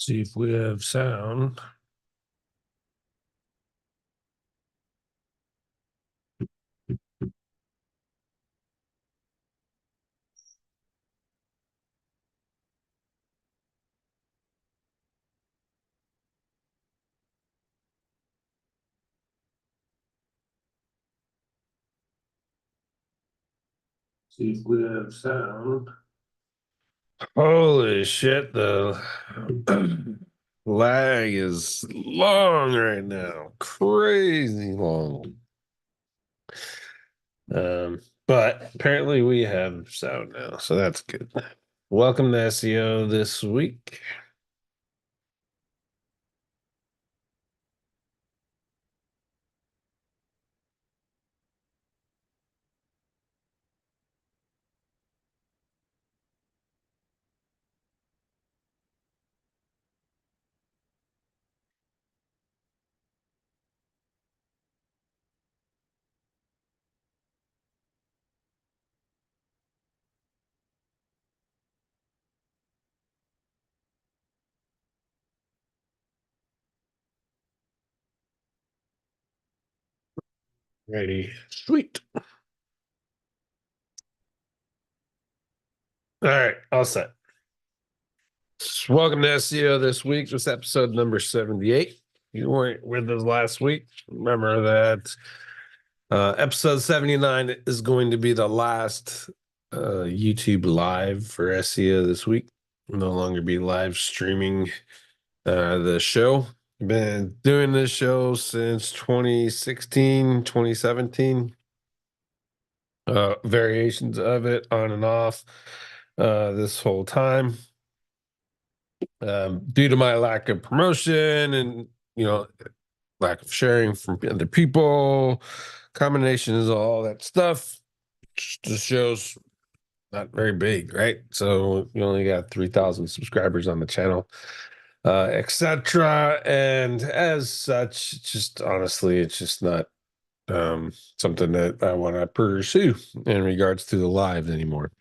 See if we have sound. See if we have sound. Holy shit, the lag is long right now. Crazy long. But apparently we have sound now, so that's good. Welcome to SEO this week. Ready. Sweet. All right, all set. Welcome to SEO this week. This episode number 78. You weren't with us last week. Remember that episode 79 is going to be the last YouTube live for SEO this week. We'll no longer be live streaming the show. Been doing this show since 2016, 2017. Variations of it on and off this whole time. Due to my lack of promotion and, lack of sharing from other people, combinations of all that stuff, the show's not very big, right? So we only got 3,000 subscribers on the channel, etc. And as such, just honestly, it's just not something that I want to pursue in regards to the lives anymore.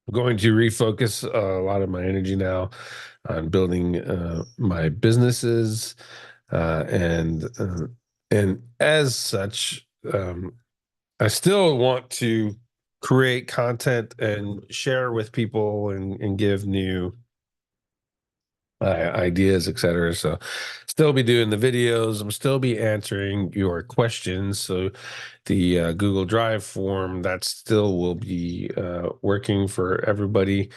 I'm going to refocus a lot of my energy now on building my businesses, and as such, I still want to create content and share with people and give new ideas, etc. So still be doing the videos. I'm still be answering your questions. So the Google Drive form, that still will be working for everybody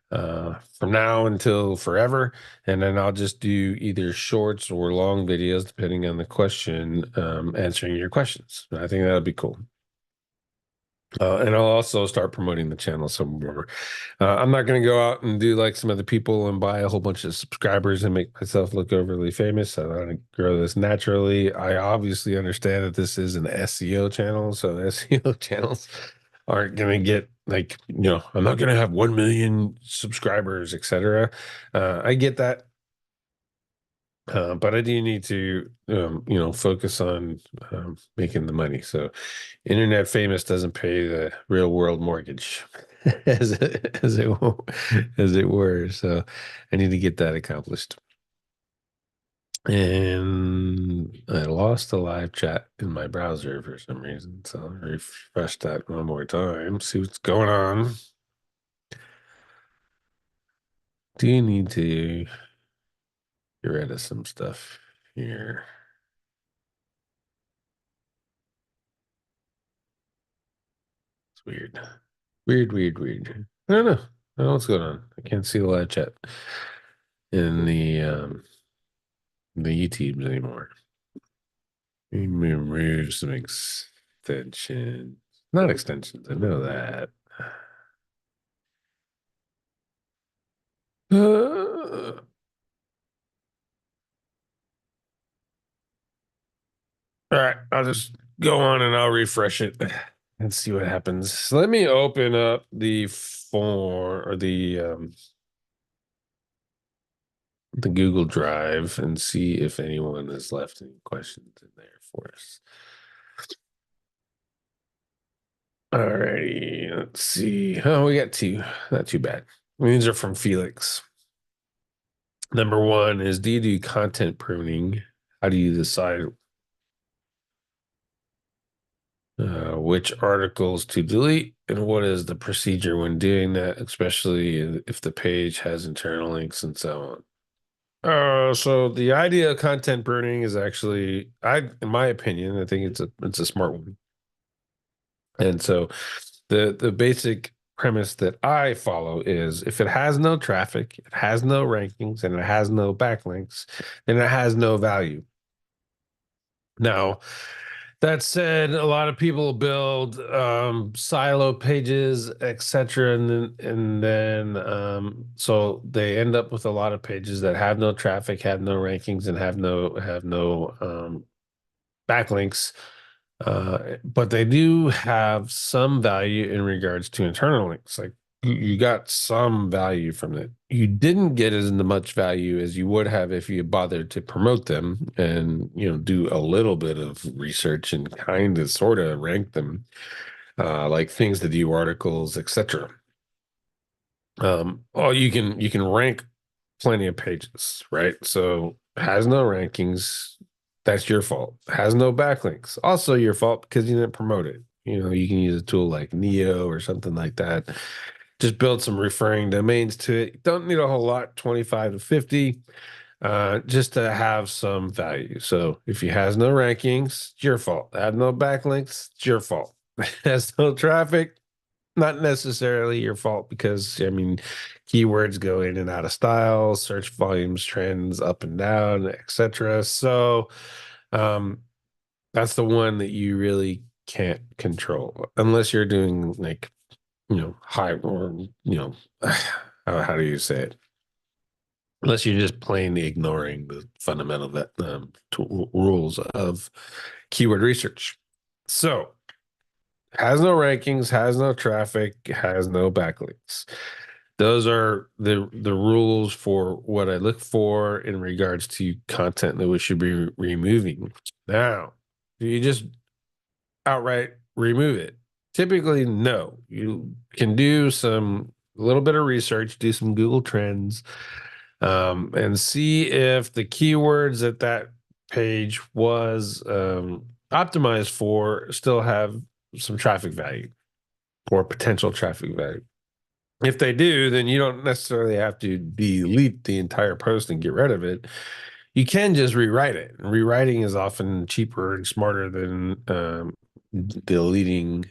from now until forever. And then I'll just do either shorts or long videos, depending on the question, answering your questions. I think that'll be cool. And I'll also start promoting the channel some more. I'm not going to go out and do like some other people and buy a whole bunch of subscribers and make myself look overly famous. I want to grow this naturally. I obviously understand that this is an SEO channel, so SEO channels aren't going to get like, I'm not going to have 1 million subscribers, etc. I get that. But I do need to, focus on making the money. So, internet famous doesn't pay the real world mortgage, as it were. So, I need to get that accomplished. And I lost the live chat in my browser for some reason. So, I'll refresh that one more time. See what's going on. Do you need to get rid of some stuff here? It's weird. Weird, weird, weird. I don't know. I don't know what's going on. I can't see the live chat in the YouTubes anymore. Let me remove some extensions. Not extensions, I know that. All right, I'll just go on and I'll refresh it and see what happens. So let me open up the form or the Google Drive and see if anyone has left any questions in there for us. All righty, let's see. Oh, we got two. Not too bad. These are from Felix. Number one is, do you do content pruning? How do you decide which articles to delete, and what is the procedure when doing that, especially if the page has internal links and so on? So the idea of content pruning is actually, in my opinion, I think it's a smart one. And so the basic premise that I follow is, if it has no traffic, it has no rankings, and it has no backlinks, then it has no value. Now, that said, a lot of people build silo pages, etc., and then so they end up with a lot of pages that have no traffic, have no rankings, and have no backlinks. But they do have some value in regards to internal links. Like, you got some value from it. You didn't get as much value as you would have if you bothered to promote them and, do a little bit of research and kind of sort of rank them, like things to do articles, etc. Oh, you can rank plenty of pages, right? So has no rankings, that's your fault. Has no backlinks, also your fault because you didn't promote it. You can use a tool like Neo or something like that. Just build some referring domains to it. Don't need a whole lot, 25 to 50, just to have some value. So if it has no rankings, it's your fault. Have no backlinks, it's your fault. Has no traffic, not necessarily your fault, because I mean, keywords go in and out of style, search volumes trends up and down, etc. So um that's the one that you really can't control unless you're doing, like, high, or how do you say it, unless you're just plainly ignoring the fundamental rules of keyword research. So has no rankings, has no traffic, has no backlinks. Those are the rules for what I look for in regards to content that we should be removing. Now, do you just outright remove it? Typically, no. You can do some a little bit of research, do some Google Trends, and see if the keywords that that page was optimized for still have some traffic value or potential traffic value. If they do, then you don't necessarily have to delete the entire post and get rid of it. You can just rewrite it. Rewriting is often cheaper and smarter than deleting,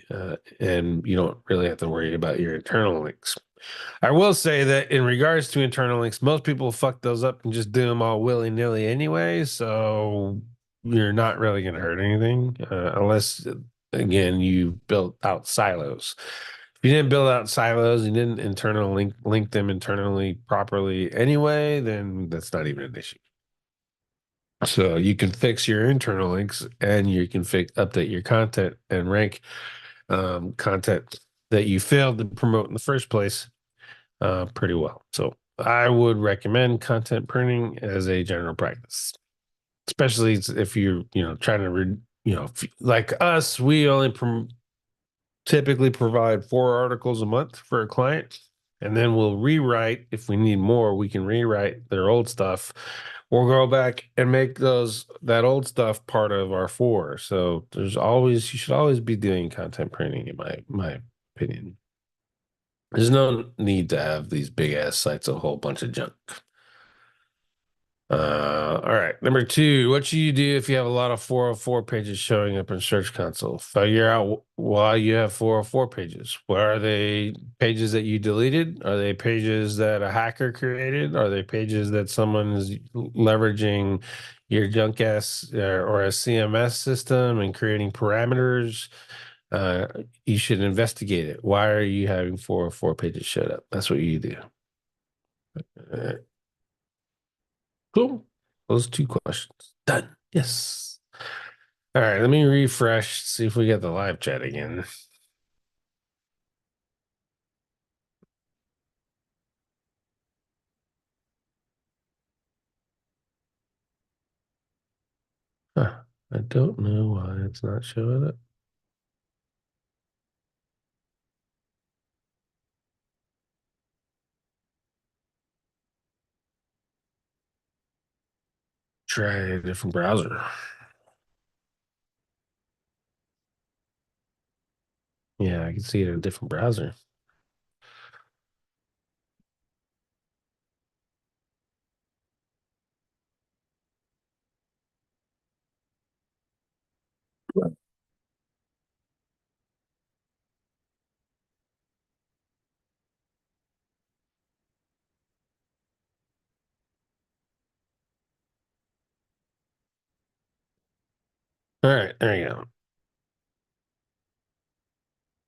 and you don't really have to worry about your internal links. I will say that in regards to internal links, most people fuck those up and just do them all willy-nilly anyway. So you're not really going to hurt anything, unless, again, you built out silos. If you didn't build out silos, you didn't internal link them internally properly anyway, then that's not even an issue. So you can fix your internal links, and you can update your content and rank content that you failed to promote in the first place pretty well. So I would recommend content pruning as a general practice, especially if you're, trying to like us, we only typically provide 4 articles a month for a client, and then we'll rewrite. If we need more, we can rewrite their old stuff. We'll go back and make that old stuff part of our 4. So you should always be doing content pruning, in my opinion. There's no need to have these big ass sites, a whole bunch of junk. All right. Number 2, what should you do if you have a lot of 404 pages showing up in Search Console? Figure out why you have 404 pages. What are they? Pages that you deleted? Are they pages that a hacker created? Are they pages that someone is leveraging your junk ass or a CMS system and creating parameters? Uh, you should investigate it. Why are you having 404 pages showed up? That's what you do. Uh, Cool. Those 2 questions. Done. Yes. All right, let me refresh, see if we get the live chat again. Huh. I don't know why it's not showing up. try a different browser. Yeah, I can see it in a different browser. All right, there you go.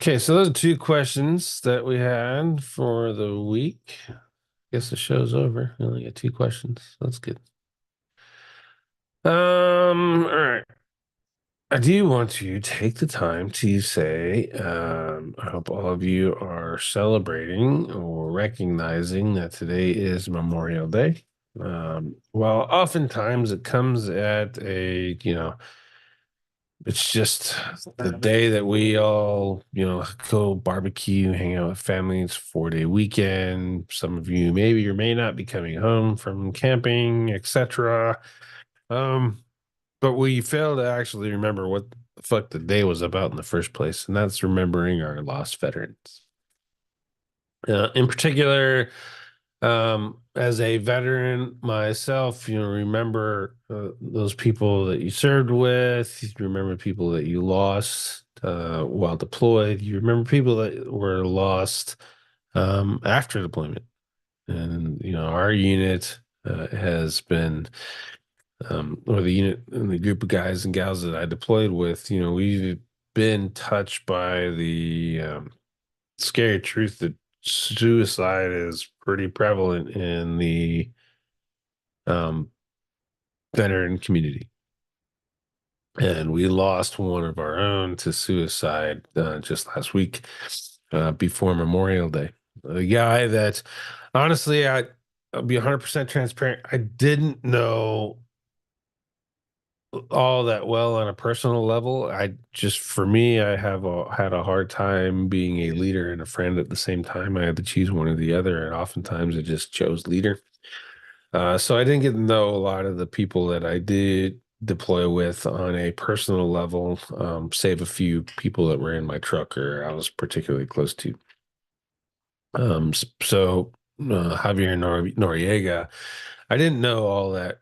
Okay, so those are two questions that we had for the week. Guess the show's over. We only got two questions. That's good. All right. I do want to take the time to say, I hope all of you are celebrating or recognizing that today is Memorial Day. Well, oftentimes it comes at it's just the day that we all, go barbecue, hang out with families, 4-day weekend. Some of you maybe or may not be coming home from camping, etc. Um, but we fail to actually remember what the fuck the day was about in the first place, and that's remembering our lost veterans. In particular, as a veteran myself, remember those people that you served with, you remember people that you lost while deployed, you remember people that were lost after deployment. And, our unit has been, or the unit and the group of guys and gals that I deployed with, we've been touched by the scary truth that suicide is pretty prevalent in the um, veteran community. And we lost one of our own to suicide just last week before Memorial Day. A guy that, honestly, I'll be 100% transparent. I didn't know all that well on a personal level. For me, I had a hard time being a leader and a friend at the same time. I had to choose one or the other, and oftentimes I just chose leader. So I didn't get to know a lot of the people that I did deploy with on a personal level, save a few people that were in my truck or I was particularly close to. Javier Noriega, I didn't know all that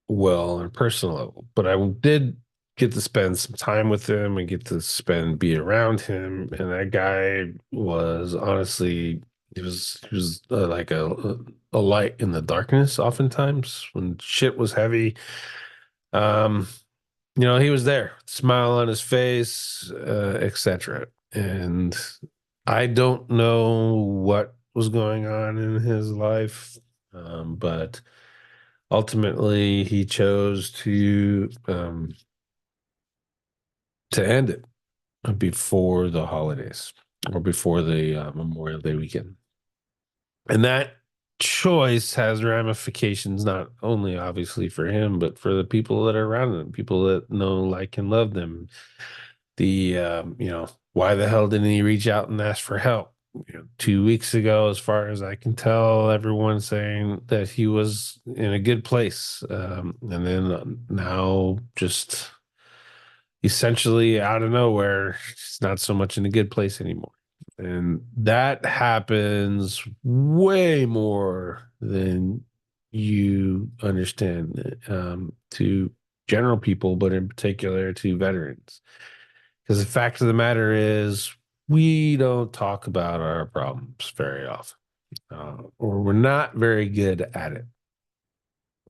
well on a personal level, but I did get to spend some time with him and get to be around him. And that guy was honestly, he was like a light in the darkness. Oftentimes, when shit was heavy, um, he was there, smile on his face, etc. And I don't know what was going on in his life, but ultimately he chose to end it before the holidays or before the Memorial Day weekend. And that choice has ramifications not only obviously for him, but for the people that are around him, people that know, like, and love them. Why the hell didn't he reach out and ask for help? 2 weeks ago, as far as I can tell, everyone's saying that he was in a good place. And then now, just essentially out of nowhere, he's not so much in a good place anymore. And that happens way more than you understand to general people, but in particular to veterans. Because the fact of the matter is, we don't talk about our problems very often, or we're not very good at it.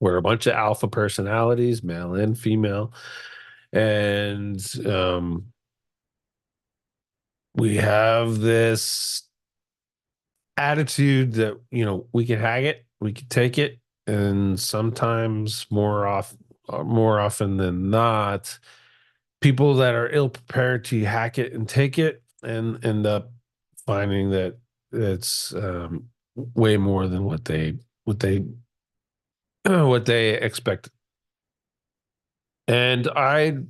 We're a bunch of alpha personalities, male and female, and we have this attitude that we can hang it, we can take it, and sometimes more often than not, people that are ill prepared to hack it and take it and end up finding that it's way more than what they what they expect. And a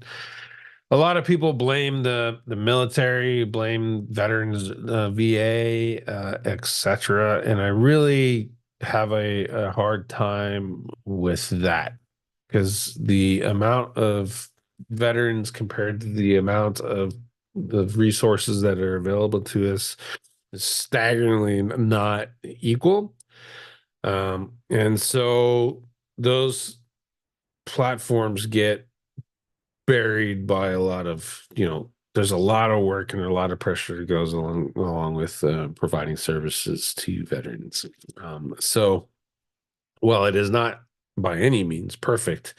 lot of people blame the military, blame veterans, VA, etc. And I really have a hard time with that. because the amount of veterans compared to the amount of the resources that are available to us is staggeringly not equal. And so those platforms get buried by a lot of, there's a lot of work and a lot of pressure that goes along with providing services to veterans. So while it is not by any means perfect,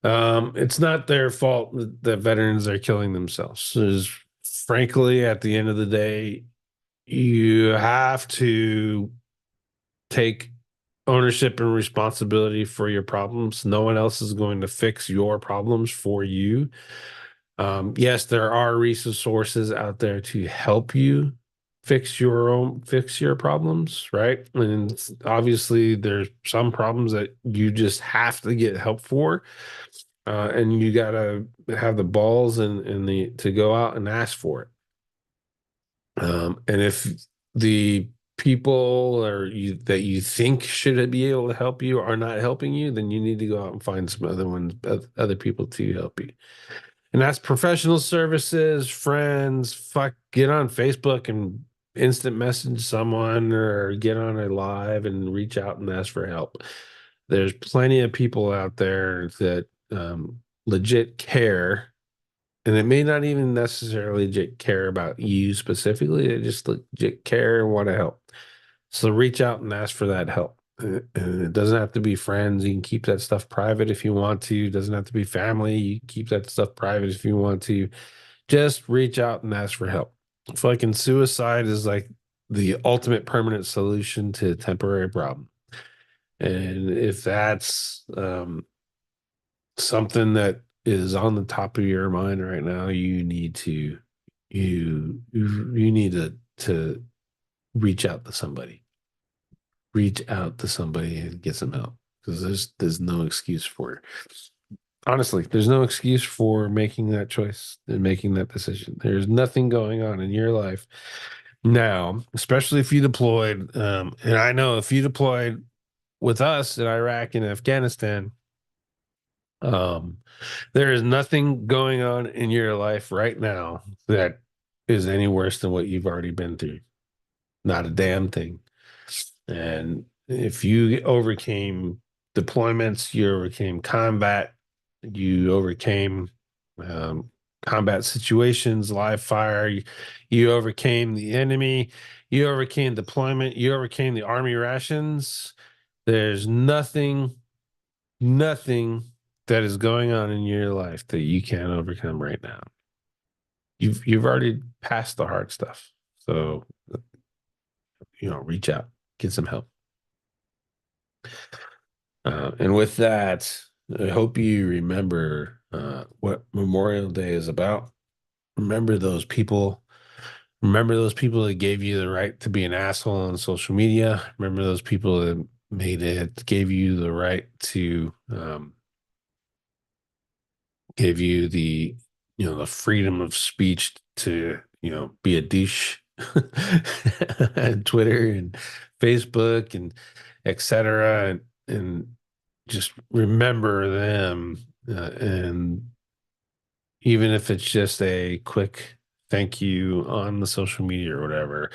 it's not their fault that veterans are killing themselves. There's, frankly, at the end of the day, you have to take ownership and responsibility for your problems. No one else is going to fix your problems for you. Yes, there are resources out there to help you fix your problems, right? And obviously there's some problems that you just have to get help for. And you gotta have the balls and the to go out and ask for it. And if the people that you think should be able to help you are not helping you, then you need to go out and find some other people to help you. And that's professional services, friends. Fuck, get on Facebook and instant message someone or get on a live and reach out and ask for help. There's plenty of people out there that legit care, and it may not even necessarily legit care about you specifically. They just legit care and want to help. So reach out and ask for that help. And it doesn't have to be friends. You can keep that stuff private if you want to. It doesn't have to be family. You can keep that stuff private if you want to. Just reach out and ask for help. Fucking suicide is like the ultimate permanent solution to a temporary problem. And if that's something that is on the top of your mind right now, you need to you need to reach out to somebody. Reach out to somebody and get some help because there's no excuse for it. Honestly, there's no excuse for making that choice and making that decision. There's nothing going on in your life now, especially if you deployed. And I know if you deployed with us in Iraq and Afghanistan, um, there is nothing going on in your life right now that is any worse than what you've already been through. Not a damn thing. And if you overcame deployments, you overcame combat, you overcame um, combat situations, live fire, you overcame the enemy, you overcame deployment, you overcame the army rations. There's nothing that is going on in your life that you can't overcome right now. You've already passed the hard stuff. So, reach out, get some help. And with that, I hope you remember what Memorial Day is about. Remember those people. Remember those people that gave you the right to be an asshole on social media. Remember those people that gave you the right to gave you the freedom of speech to, be a douche and Twitter and Facebook and etc. And just remember them. And even if it's just a quick thank you on the social media or whatever,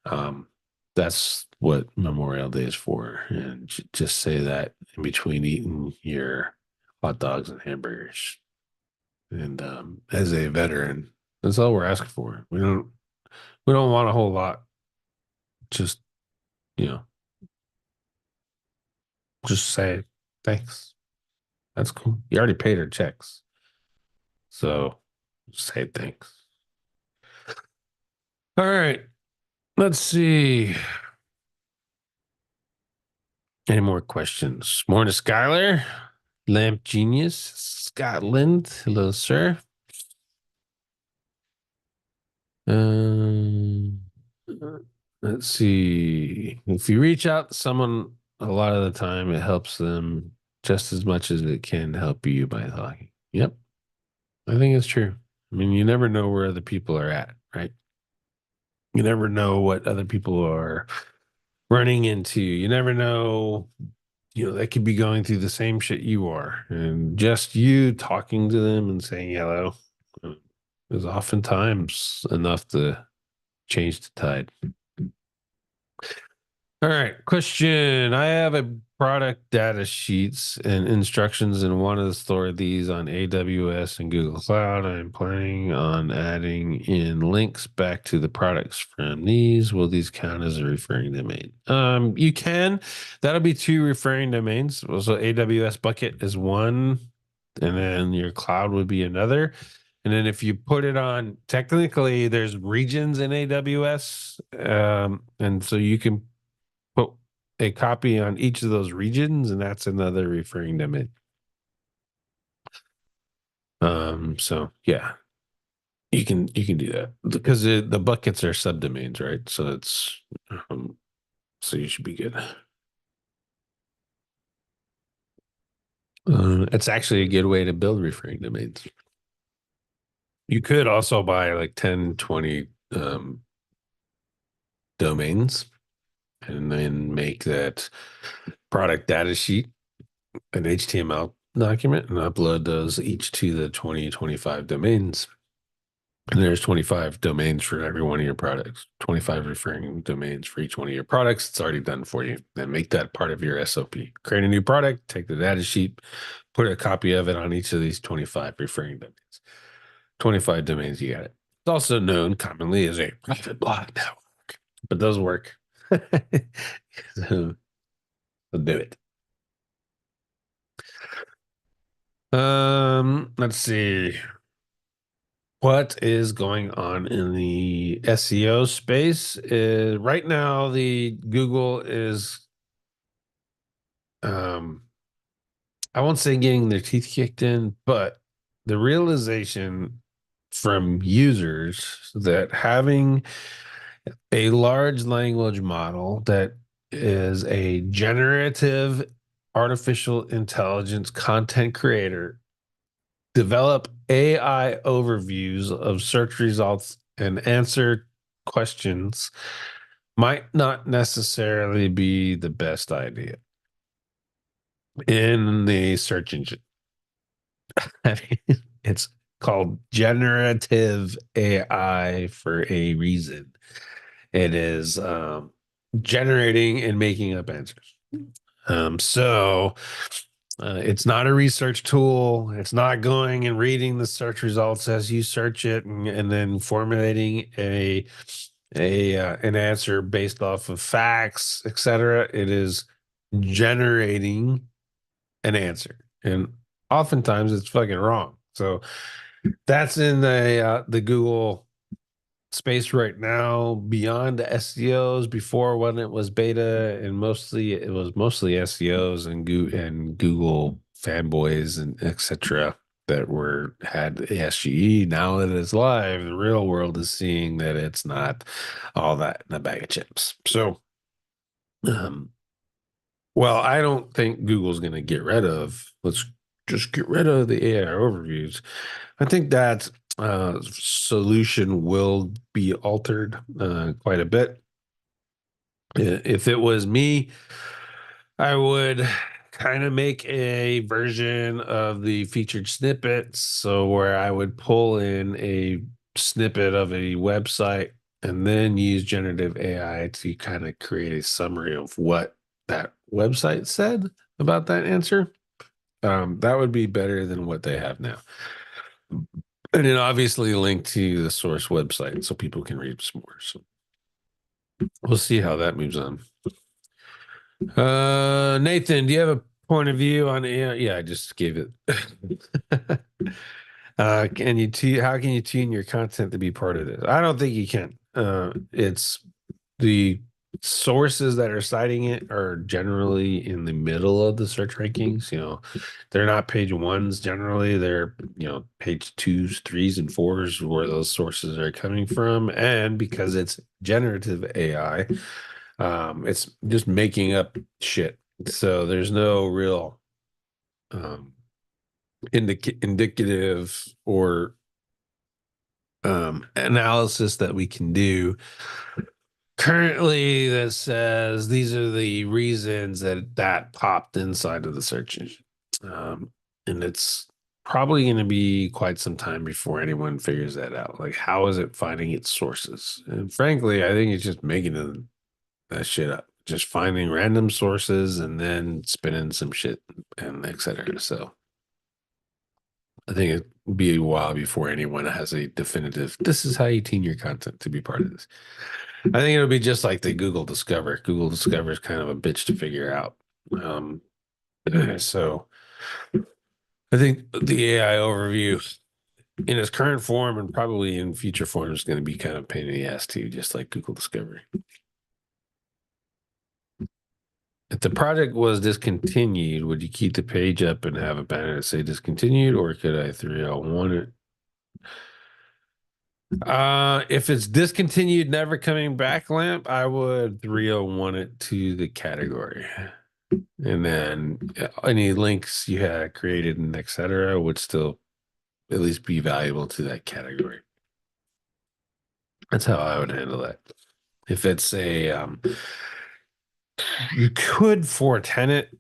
um, that's what Memorial Day is for. And just say that in between eating your hot dogs and hamburgers. And as a veteran, that's all we're asking for. We don't want a whole lot. Just, you know, just say thanks. That's cool. You already paid our checks. So say thanks. All right. Let's see. Any more questions? Morning, Skylar. Lamp Genius, Scotland. Hello, sir. Um, let's see. If you reach out to someone a lot of the time, it helps them just as much as it can help you by talking. Yep. I think it's true. I mean, you never know where other people are at, right? You never know what other people are running into. You never know they could be going through the same shit you are, and just you talking to them and saying hello is oftentimes enough to change the tide. All right, question. I have a product data sheets and instructions and want to store these on AWS and Google Cloud. I'm planning on adding in links back to the products from these. Will these count as a referring domain? You can. That'll be two referring domains. So AWS bucket is one, and then your cloud would be another. And then if you put it on, technically there's regions in AWS. And so you can put a copy on each of those regions, and that's another referring domain. So yeah, you can do that because the buckets are subdomains, right? So so you should be good. It's actually a good way to build referring domains. You could also buy like 10, 20 domains and then make that product data sheet an HTML document and upload those each to the 2025 domains. And there's 25 domains for every one of your products, 25 referring domains for each one of your products. It's already done for you. Then make that part of your SOP. Create a new product, take the data sheet, put a copy of it on each of these 25 referring domains. 25 domains, you got it. It's also known commonly as a private blog network, but does work. So do it. Let's see. What is going on in the SEO space? Right now, the Google is, I won't say getting their teeth kicked in, but the realization from users that having a large language model that is a generative artificial intelligence content creator develop AI overviews of search results and answer questions might not necessarily be the best idea in the search engine. I mean, it's called generative AI for a reason. It is generating and making up answers. So it's not a research tool. It's not going and reading the search results as you search it and then formulating an answer based off of facts, etc. It is generating an answer, and oftentimes it's fucking wrong. So that's in the Google space right now. Beyond the SEOs, before when it was beta, and it was mostly SEOs and Google fanboys and etc. that had SGE. Now it is live. The real world is seeing that it's not all that in a bag of chips. So, um, well, I don't think Google's going to get rid of. Let's just get rid of the AI overviews. I think that solution will be altered quite a bit. If it was me, I would kind of make a version of the featured snippets. So where I would pull in a snippet of a website and then use generative AI to kind of create a summary of what that website said about that answer. That would be better than what they have now. And then obviously link to the source website so people can read some more. So we'll see how that moves on. Nathan, do you have a point of view on it? Yeah, I just gave it. How can you tune your content to be part of this? I don't think you can. It's the sources that are citing it are generally in the middle of the search rankings. They're not page ones generally. They're, page twos, threes, and fours where those sources are coming from. And because it's generative AI, it's just making up shit. So there's no real indicative or analysis that we can do Currently, that says these are the reasons that popped inside of the search engine. Um, and it's probably going to be quite some time before anyone figures that out. Like, how is it finding its sources? And frankly, I think it's just making that shit up, just finding random sources and then spinning some shit and etc. So I think it'll be a while before anyone has a definitive, this is how you tune your content to be part of this. I think it'll be just like the Google Discover. Google Discover is kind of a bitch to figure out. Um, so I think the AI overview in its current form and probably in future forms is going to be kind of a pain in the ass too, just like Google Discovery. If the project was discontinued, would you keep the page up and have a banner that say discontinued, or could I 301 it? If it's discontinued, never coming back lamp, I would 301 it to the category. And then any links you had created and etc. would still at least be valuable to that category. That's how I would handle that. If it's a you could 410 it.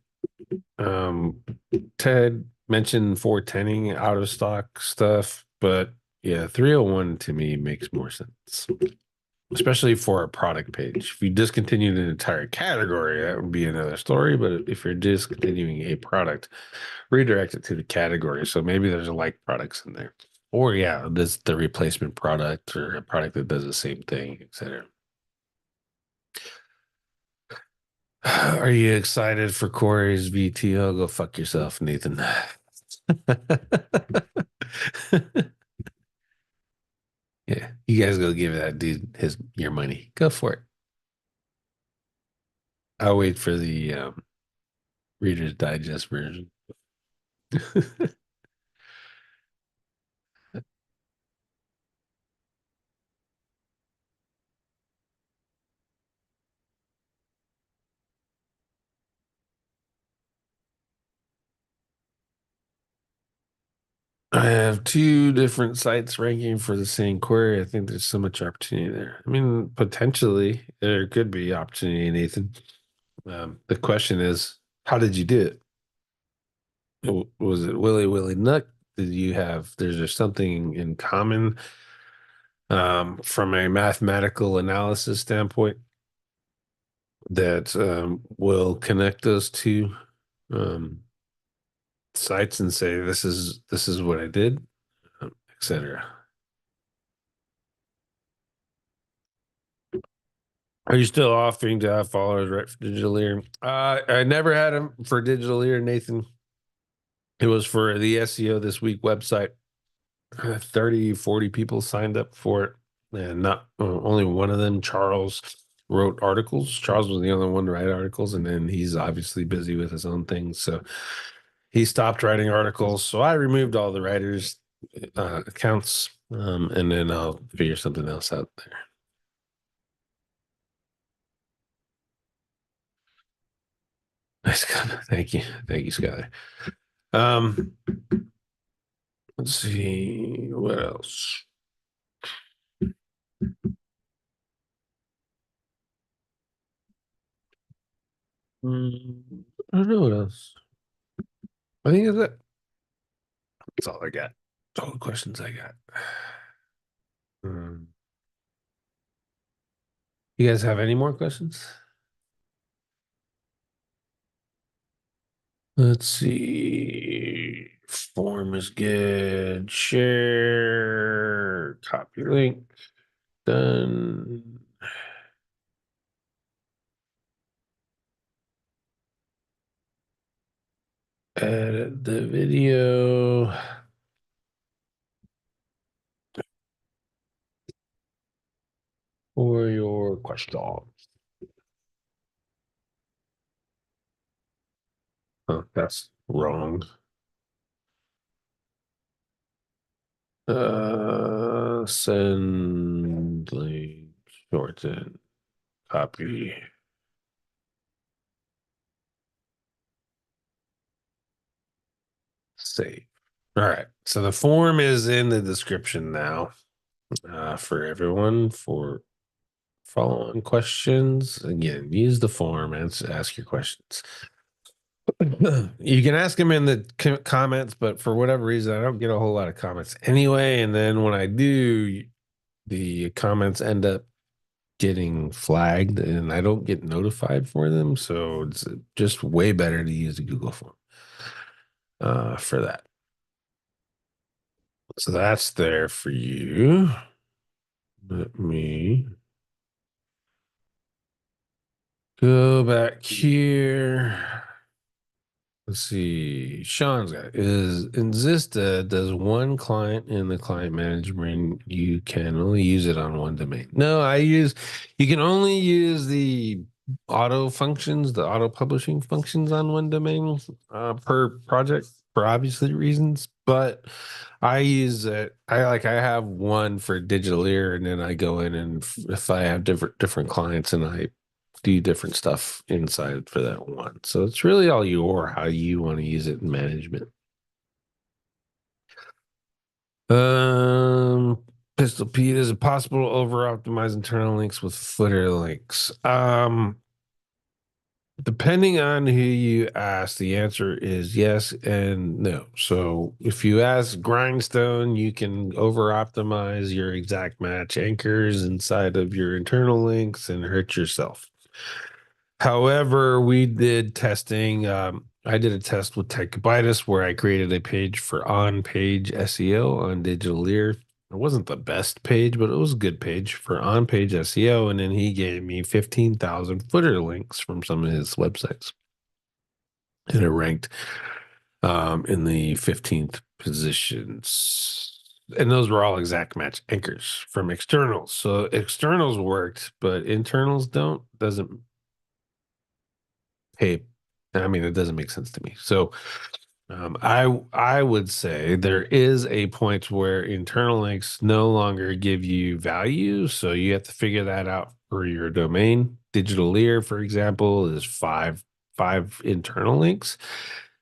Ted mentioned 410ing out of stock stuff, but yeah, 301 to me makes more sense, especially for a product page. If you discontinued an entire category, that would be another story. But if you're discontinuing a product, redirect it to the category. So maybe there's like products in there. Or yeah, this the replacement product or a product that does the same thing, etc. Are you excited for Corey's VTO? Go fuck yourself, Nathan. Yeah, you guys go give that dude his your money. Go for it. I'll wait for the Reader's Digest version. I have two different sites ranking for the same query. I think there's so much opportunity there. I mean, potentially there could be opportunity, Nathan. The question is, how did you do it? Was it Willy Nook? Did you have, there's there something in common from a mathematical analysis standpoint that will connect those two um, sites and say, this is what I did, etc. Are you still offering to have followers right for Digital Ear? I never had them for Digital Ear, Nathan. It was for the SEO This Week website. 30, 40 people signed up for it. And not only one of them, Charles, wrote articles. Charles was the only one to write articles. And then he's obviously busy with his own things. So he stopped writing articles. So I removed all the writers' accounts. And then I'll figure something else out there. Nice. Thank you. Thank you, Skyler. Um, let's see what else. I don't know what else. I think that's it. That's all I got. That's all the questions I got. Um, you guys have any more questions? Let's see. Form is good. Share. Copy link. Done. Edit the video for your question. Oh, that's wrong. Send link, shorten, copy, save. All right. So the form is in the description now for everyone for Following questions. Again, use the form and ask your questions. You can ask them in the comments, but for whatever reason, I don't get a whole lot of comments anyway. And then when I do, the comments end up getting flagged and I don't get notified for them. So it's just way better to use the Google form for that. So that's there for you. Let me go back here. Let's see. Sean's got is Inzista does one client in the client management. You can only use it on one domain. No, you can only use the auto functions, the auto publishing functions on one domain per project for obviously reasons. But I use it. I have one for digital ear, and then I go in and if I have different clients and I do different stuff inside for that one. So it's really all how you want to use it in management. Um, Pistol Pete, is it possible to over optimize internal links with footer links? Depending on who you ask, the answer is yes and no. So if you ask Grindstone, you can over optimize your exact match anchors inside of your internal links and hurt yourself. However, we did testing. I did a test with Techabytes where I created a page for on-page SEO on Digital Ear. It wasn't the best page, but it was a good page for on-page SEO. And then he gave me 15,000 footer links from some of his websites. And it ranked in the 15th positions. And those were all exact match anchors from externals. So externals worked, but internals doesn't pay. I mean, it doesn't make sense to me. So I would say there is a point where internal links no longer give you value. So you have to figure that out for your domain. Digital ear, for example, is five internal links.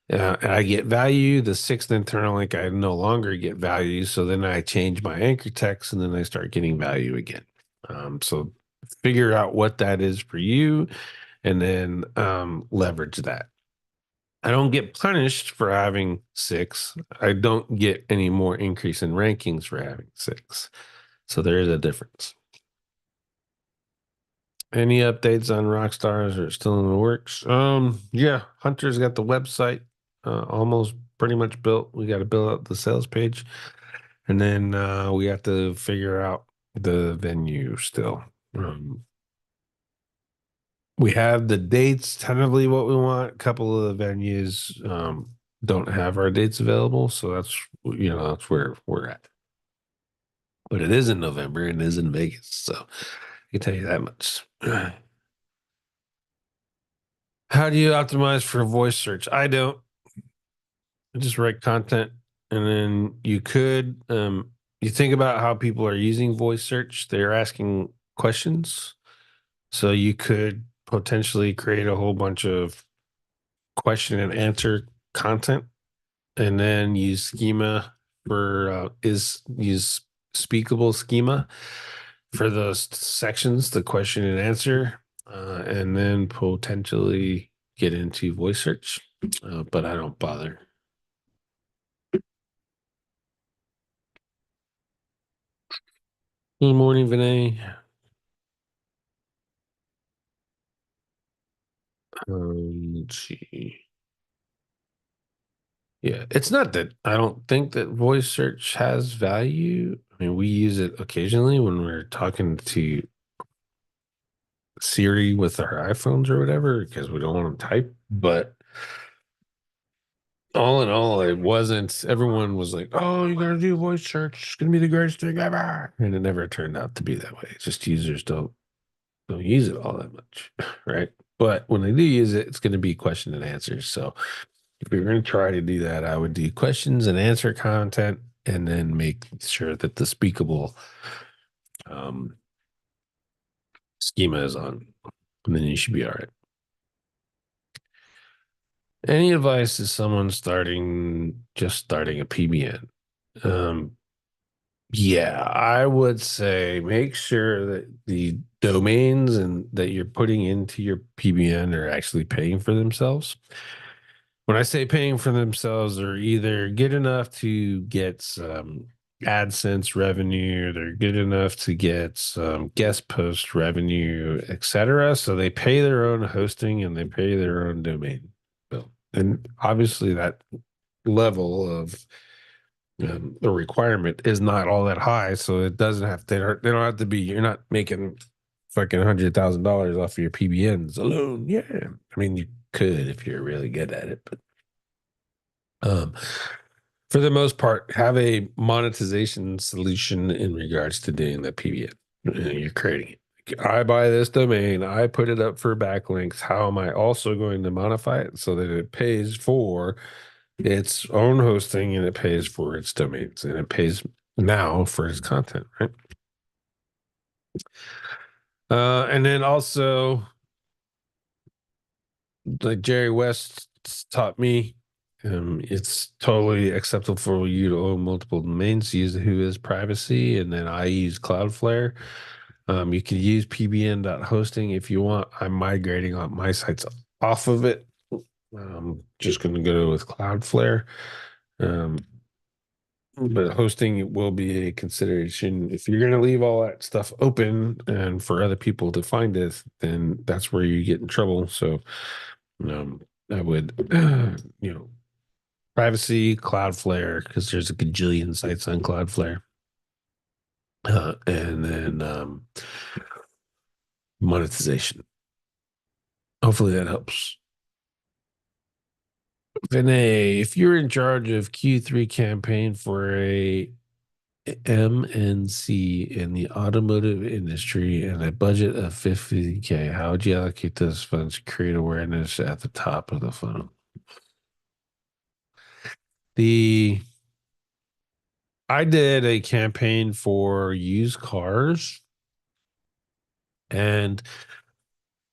And I get value. The sixth internal link, I no longer get value. So then I change my anchor text and then I start getting value again. So figure out what that is for you and then leverage that. I don't get punished for having six. I don't get any more increase in rankings for having six. So there is a difference. Any updates on Rockstars are still in the works? Yeah, Hunter's got the website almost pretty much built. We got to build out the sales page, and then we have to figure out the venue still. We have the dates tentatively what we want. A couple of the venues don't have our dates available, so that's where we're at. But it is in November and it is in Vegas, so I can tell you that much. How do you optimize for voice search? I don't. I just write content, and then you think about how people are using voice search. They're asking questions, so you could potentially create a whole bunch of question and answer content and then use schema for is use speakable schema for those sections, the question and answer, and then potentially get into voice search. But I don't bother. Good morning, Vinay. Let's see. Yeah, it's not that I don't think that voice search has value. I mean, we use it occasionally when we're talking to Siri with our iPhones or whatever because we don't want to type. But all in all, it wasn't. Everyone was like, "Oh, you gotta do voice search. It's gonna be the greatest thing ever," and it never turned out to be that way. It's just users don't use it all that much, right? But when they do use it, it's going to be question and answers. So if you're going to try to do that, I would do questions and answer content, and then make sure that the speakable um, schema is on, and then you should be all right. Any advice to someone just starting a PBN? Um, Yeah, I would say make sure that the domains and that you're putting into your PBN are actually paying for themselves. When I say paying for themselves, they're either good enough to get some AdSense revenue, they're good enough to get some guest post revenue, etc. So they pay their own hosting and they pay their own domain bill. And obviously that level of the requirement is not all that high, so it doesn't have they don't have to be. You're not making fucking $100,000 off of your PBNs alone. Yeah, I mean you could if you're really good at it, but um, for the most part, have a monetization solution in regards to doing the PBN. You're creating it. I buy this domain, I put it up for backlinks. How am I also going to modify it so that it pays for its own hosting and it pays for its domains and it pays now for its content, right? And then also, like Jerry West taught me, it's totally acceptable for you to own multiple domains. Use the who is privacy, and then I use Cloudflare. You can use pbn.hosting if you want. I'm migrating on my sites off of it. I'm just going to go with Cloudflare. Um, but hosting will be a consideration. If you're going to leave all that stuff open and for other people to find it, then that's where you get in trouble. So, um, I would, privacy, Cloudflare, because there's a gajillion sites on Cloudflare, and then monetization. Hopefully that helps. Vinay, if you're in charge of Q3 campaign for a MNC in the automotive industry and a budget of 50K, how would you allocate those funds to create awareness at the top of the funnel? The I did a campaign for used cars and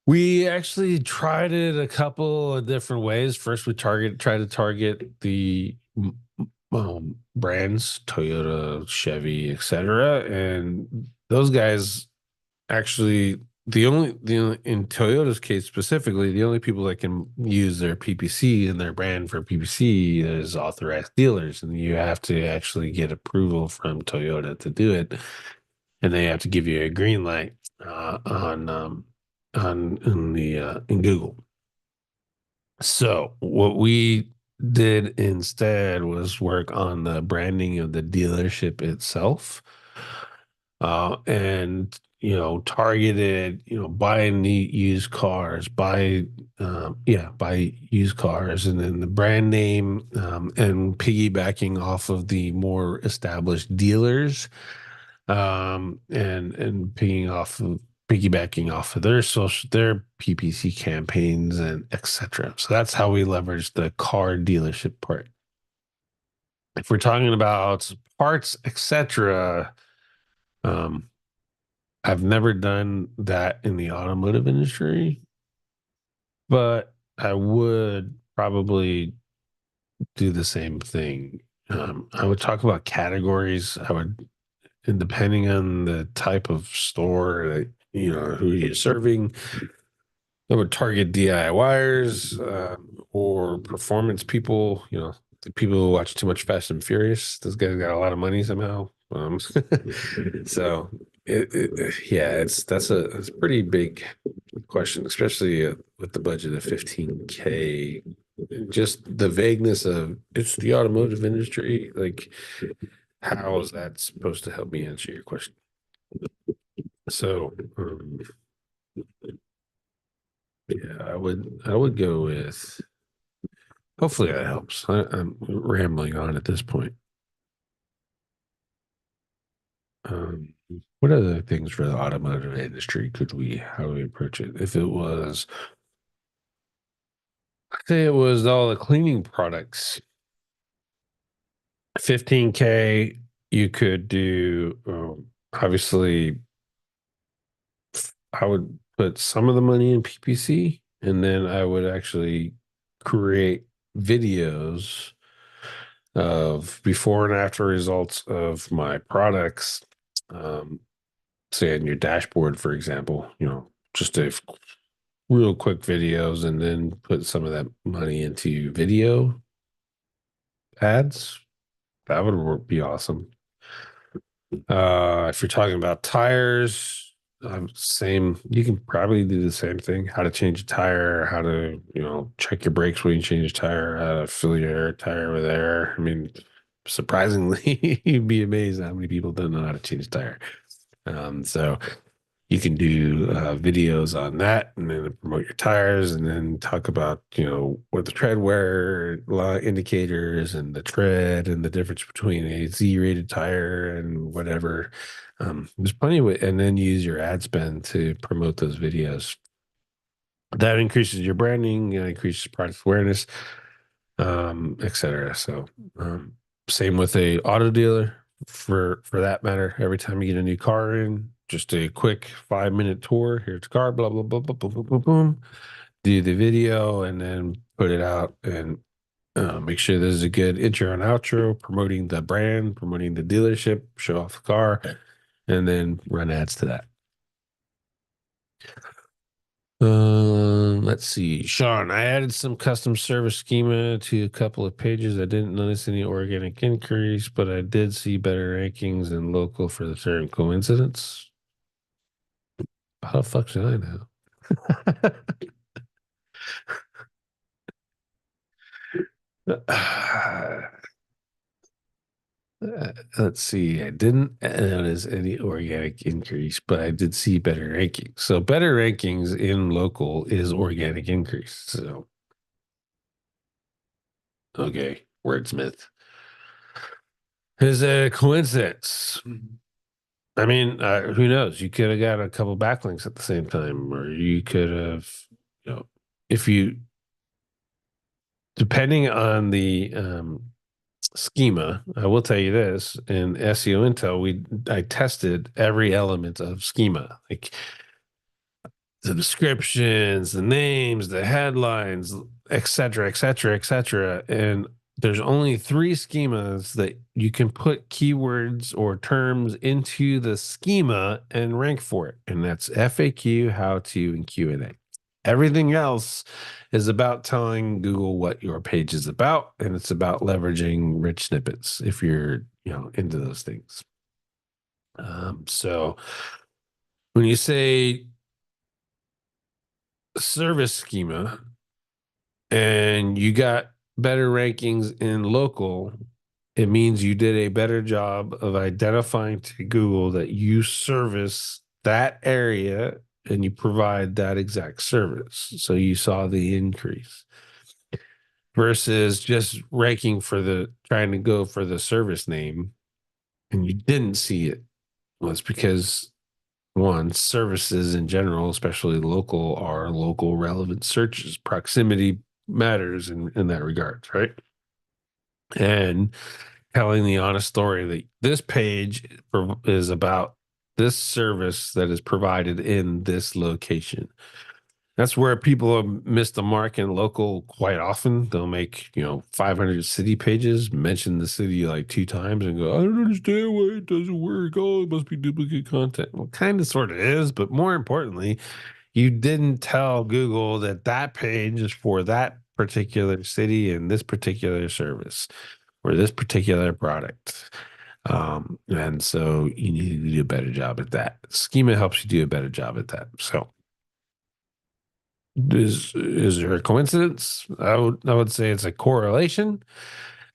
we actually tried it a couple of different ways. First, we tried to target the brands, Toyota, Chevy, etc. And those guys actually the only in Toyota's case specifically, the only people that can use their PPC and their brand for PPC is authorized dealers, and you have to actually get approval from Toyota to do it, and they have to give you a green light on in Google. So what we did instead was work on the branding of the dealership itself, and targeted, buying the used cars, buy used cars, and then the brand name, and piggybacking off of the more established dealers, and piggybacking off of their PPC campaigns and etc. So that's how we leverage the car dealership part. If we're talking about parts, etc., um, I've never done that in the automotive industry, but I would probably do the same thing. I would talk about categories. And depending on the type of store that, who you're serving, I would target DIYers, or performance people, the people who watch too much Fast and Furious. Those guys got a lot of money somehow. So yeah, that's a pretty big question, especially with the budget of 15K. Just the vagueness of it's the automotive industry. Like, how is that supposed to help me answer your question? So, yeah, I would go with. Hopefully that helps. I'm rambling on at this point. Um, what other things for the automotive industry how do we approach it? If it was, say it was all the cleaning products, 15K, you could do, obviously, I would put some of the money in PPC and then I would actually create videos of before and after results of my products. Um, Say on your dashboard, for example, just a real quick videos and then put some of that money into video ads. That would be awesome. If you're talking about tires, same. You can probably do the same thing. How to change a tire, how to check your brakes when you change a tire, how to fill your air tire with air. I mean, surprisingly, you'd be amazed how many people don't know how to change a tire. So you can do videos on that and then promote your tires and then talk about, what the tread wear indicators and the tread and the difference between a Z rated tire and whatever. There's plenty of it. And then use your ad spend to promote those videos. That increases your branding, increases product awareness, etc. So, um, same with a auto dealer for that matter. Every time you get a new car in, just a quick 5 minute tour. Here's the car, blah blah blah blah blah blah blah boom. Do the video and then put it out and make sure there's a good intro and outro, promoting the brand, promoting the dealership, show off the car, and then run ads to that. Let's see. Sean, I added some custom service schema to a couple of pages. I didn't notice any organic increase, but I did see better rankings in local for the term coincidence. How the fuck should I know? Let's see. I didn't notice any organic increase, but I did see better rankings. So better rankings in local is organic increase. So okay, wordsmith. Is it a coincidence? I mean, who knows? You could have got a couple backlinks at the same time, or you could have, you know, if you, depending on the schema, I will tell you this: in SEO Intel, I tested every element of schema, like the descriptions, the names, the headlines, et cetera, et cetera, et cetera. And there's only three schemas that you can put keywords or terms into the schema and rank for it. And that's FAQ, how to, and Q&A. Everything else is about telling Google what your page is about, and it's about leveraging rich snippets if you're, into those things. So when you say service schema and you got better rankings in local, it means you did a better job of identifying to Google that you service that area and you provide that exact service. So you saw the increase versus just ranking for trying to go for the service name and you didn't see it. Well, it's because one, services in general, especially local, are local relevant searches. Proximity matters in that regard, right? And telling the honest story that this page is about this service that is provided in this location. That's where people have missed the mark in local quite often. They'll make, 500 city pages, mention the city like two times and go, I don't understand why it doesn't work. Oh, it must be duplicate content. Well, kind of sort of is, but more importantly, you didn't tell Google that that page is for that particular city and this particular service or this particular product. And so you need to do a better job at that. Schema helps you do a better job at that. So is there a coincidence? I would say it's a correlation,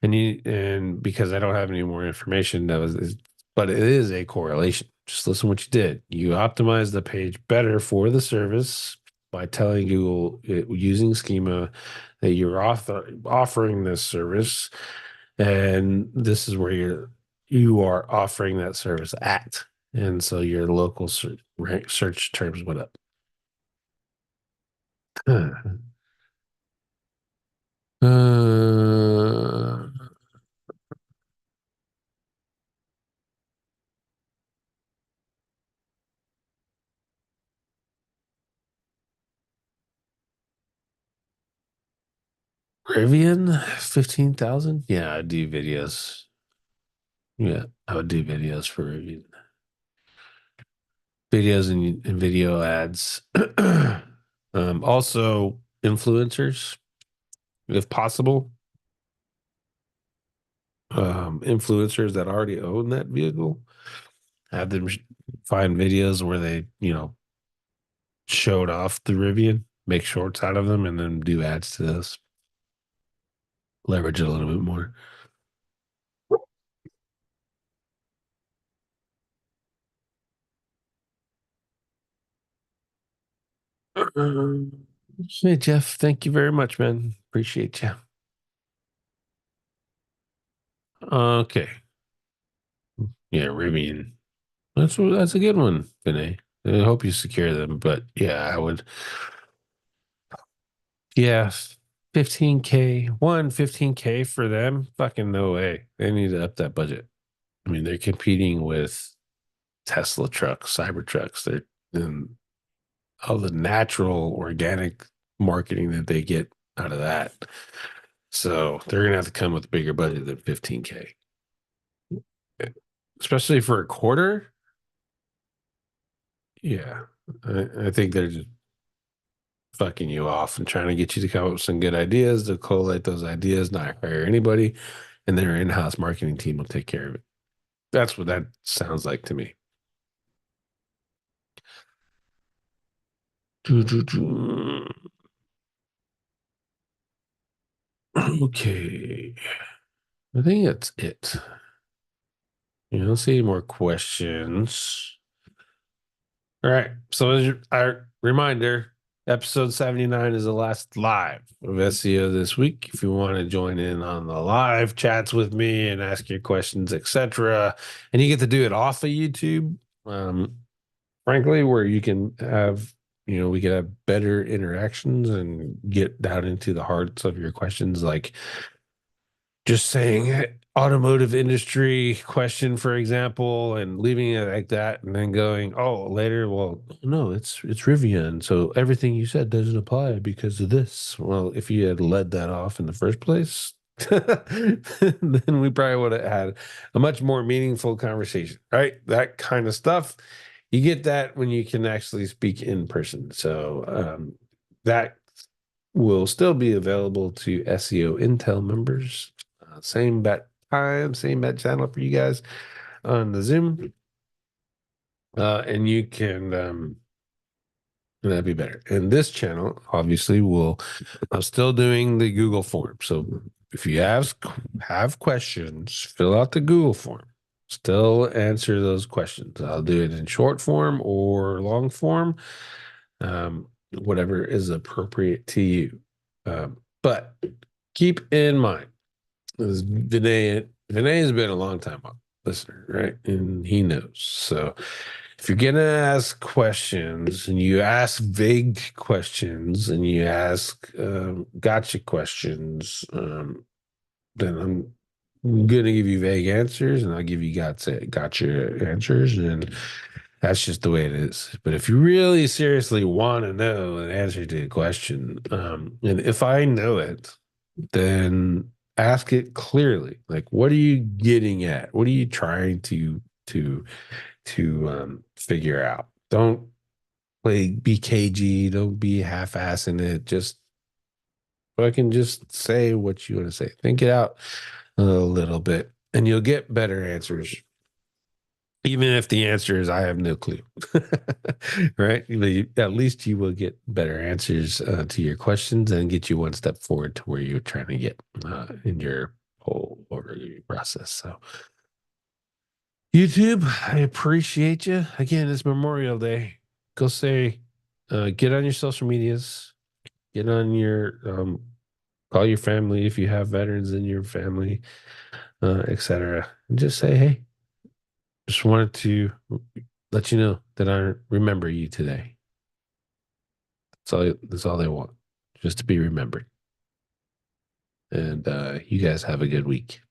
and because I don't have any more information, but it is a correlation. Just listen what you did. You optimized the page better for the service by telling Google using schema that you're offering this service, and this is where you are offering that service at, and so your local search terms went up. Uh, Rivian 15,000? Yeah, I do videos. Yeah, I would do videos for Rivian. Videos and video ads. Also influencers, if possible. Influencers that already own that vehicle. Have them find videos where they, showed off the Rivian, make shorts out of them, and then do ads to this. Leverage it a little bit more. Um, Hey Jeff, thank you very much, man. Appreciate you. Okay, yeah, Rivian. That's a good one, Vinay. I hope you secure them, but yeah, I would. Yeah, 15K, 15K for them. Fucking no way. They need to up that budget. I mean, they're competing with Tesla trucks, Cybertrucks. They're and all the natural organic marketing that they get out of that. So they're gonna have to come with a bigger budget than 15K. Especially for a quarter. Yeah. I think they're just fucking you off and trying to get you to come up with some good ideas to collate those ideas, not hire anybody, and their in-house marketing team will take care of it. That's what that sounds like to me. Okay. I think that's it. You don't see any more questions. All right. So as our reminder, episode 79 is the last live of SEO this week. If you want to join in on the live chats with me and ask your questions, etc., and you get to do it off of YouTube, frankly, where you can have, we can have better interactions and get down into the hearts of your questions, like just saying automotive industry question, for example, and leaving it like that, and then going, oh, later, well, no, it's Rivian, so everything you said doesn't apply because of this. Well, if you had led that off in the first place, then we probably would have had a much more meaningful conversation, right? That kind of stuff. You get that when you can actually speak in person. So that will still be available to SEO Intel members. Same bat time, same bat channel for you guys on the Zoom. And you can that'd be better. And this channel obviously will I'm still doing the Google form. So if you have questions, fill out the Google form. Still answer those questions. I'll do it in short form or long form, whatever is appropriate to you. But keep in mind, Vinay has been a long time listener, right? And he knows. So if you're gonna ask questions and you ask vague questions and you ask gotcha questions, then I'm gonna give you vague answers and I'll give you gotcha answers, and that's just the way it is. But if you really seriously want to know an answer to a question, and if I know it, then ask it clearly. Like, what are you getting at? What are you trying to figure out? Don't be cagey. Don't be half-assing it. Just fucking just say what you want to say. Think it out a little bit, and you'll get better answers. Even if the answer is I have no clue, right? At least you will get better answers to your questions and get you one step forward to where you're trying to get in your whole overview process. So, YouTube, I appreciate you. Again, it's Memorial Day. Go say, get on your social medias, get on your, call your family if you have veterans in your family, etc. And just say, hey, just wanted to let you know that I remember you today. That's all they want, just to be remembered. And you guys have a good week.